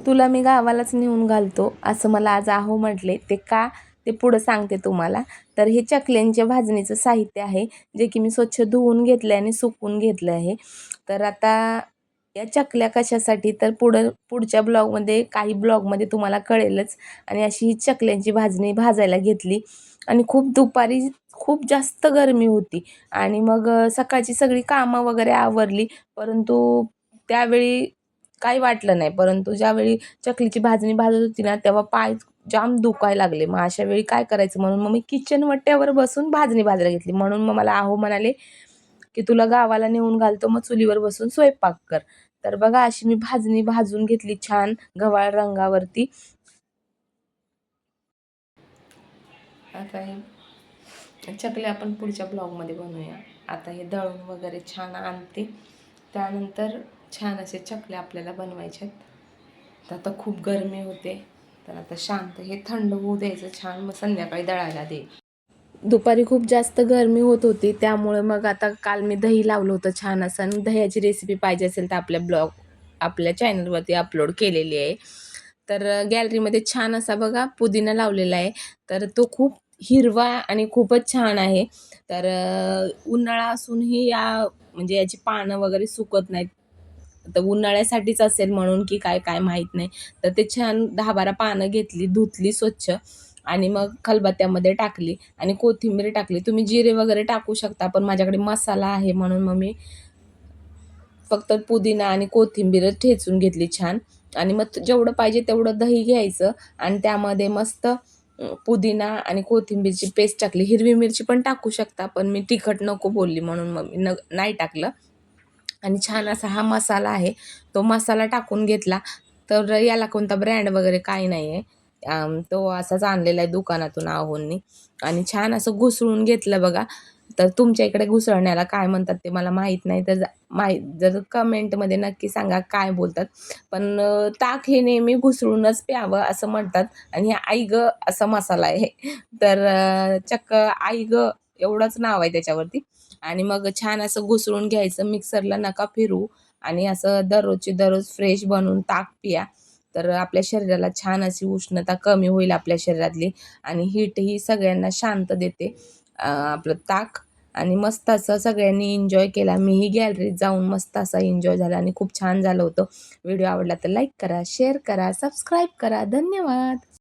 तुला मी गावालाच नेऊन घालतो असं मला आज आहो म्हटले. ते का ते पुढं सांगते तुम्हाला. तर हे चकल्यांच्या भाजणीचं साहित्य आहे, जे की मी स्वच्छ धुवून घेतलं आणि सुकवून घेतलं आहे. तर आता या चकल्या कशासाठी, तर पुढच्या ब्लॉगमध्ये काही ब्लॉगमध्ये तुम्हाला कळेलच. आणि अशी ही चकल्यांची भाजणी भाजायला घेतली आणि दुपारी खूप जास्त गरमी होती आणि मग सकाळची सगळी कामं वगैरे आवरली, परंतु त्यावेळी काही वाटलं नाही. परंतु ज्यावेळी चकलीची भाजणी भाजत होती ना, तेव्हा पाय जाम दुखायला लागले. मग अशा वेळी काय करायचं, म्हणून मग मी किचन वट्ट्यावर बसून भाजणी भाजायला घेतली. म्हणून मग मला आहो म्हणाले की तुला गावाला नेऊन घालतो, मग चुलीवर बसून स्वयंपाक कर. तर बघा अशी मी भाजणी भाजून घेतली छान गव्हाळ रंगावरती. आता हे चकल्या आपण पुढच्या ब्लॉगमध्ये बनवूया. आता हे दळून वगैरे छान आणते, त्यानंतर छान असे चकल्या आपल्याला बनवायच्यात. तर आता खूप गरमी होते, तर आता शांत हे थंड होऊ द्यायचं छान, मग संध्याकाळी दळायला दे. दुपारी खूप जास्त गरमी होत होती, त्यामुळे मग आता काल मी दही लावलं होतं छान असं. आणि दह्याची रेसिपी पाहिजे असेल तर आपल्या चॅनलवरती अपलोड केलेली आहे. तर गॅलरीमध्ये छान असा बघा पुदिना लावलेला आहे. तर तो खूप हिरवा आणि खूपच छान आहे. तर उन्हाळा असूनही म्हणजे याची पानं वगैरे सुकत नाहीत. तर उन्हाळ्यासाठीच असेल म्हणून की काय काय माहीत नाही. तर ते छान 10-12 पानं घेतली, धुतली स्वच्छ आणि मग खलबत्त्यामध्ये टाकली आणि कोथिंबीर टाकली. तुम्ही जिरे वगैरे टाकू शकता, पण माझ्याकडे मसाला आहे म्हणून मग मी फक्त पुदिना आणि कोथिंबीरच ठेचून घेतली छान. आणि मग जेवढं पाहिजे तेवढं दही घ्यायचं आणि त्यामध्ये मस्त पुदिना आणि कोथिंबीरची पेस्ट टाकली. हिरवी मिरची पण टाकू शकता, पण मी तिखट नको बोलली म्हणून मग मी नाही टाकलं. आणि छान असा हा मसाला आहे, तो मसाला टाकून घेतला. तर याला कोणता ब्रँड वगैरे काही नाही आहे, तो असाच आणलेला आहे दुकानातून आहोंनी. आणि छान असं घुसळून घेतलं बघा. तर तुमच्या इकडे घुसळण्याला काय म्हणतात ते मला माहीत नाही, तर जर कमेंटमध्ये नक्की सांगा काय बोलतात. पण ताक हे नेहमी घुसळूनच प्यावं असं म्हणतात. आणि हा आई ग असा मसाला आहे. तर चक्क आई ग एवढंच नाव आहे त्याच्यावरती. आणि मग छान असं घुसळून घ्यायचं, मिक्सरला नका फिरू. आणि असं दररोजची दररोज फ्रेश बनवून ताक पिया. तर आपल्या शरीराला छान अशी उष्णता कमी होईल आपल्या शरीरातली, आणि हीटही सगळ्यांना शांत देते आपलं ताक. आणि मस्त असं सगळ्यांनी एन्जॉय केला. मीही गॅलरीत जाऊन मस्त असा एन्जॉय झाला आणि खूप छान झालं होतं. व्हिडिओ आवडला तर लाईक करा, शेअर करा, सबस्क्राईब करा. धन्यवाद.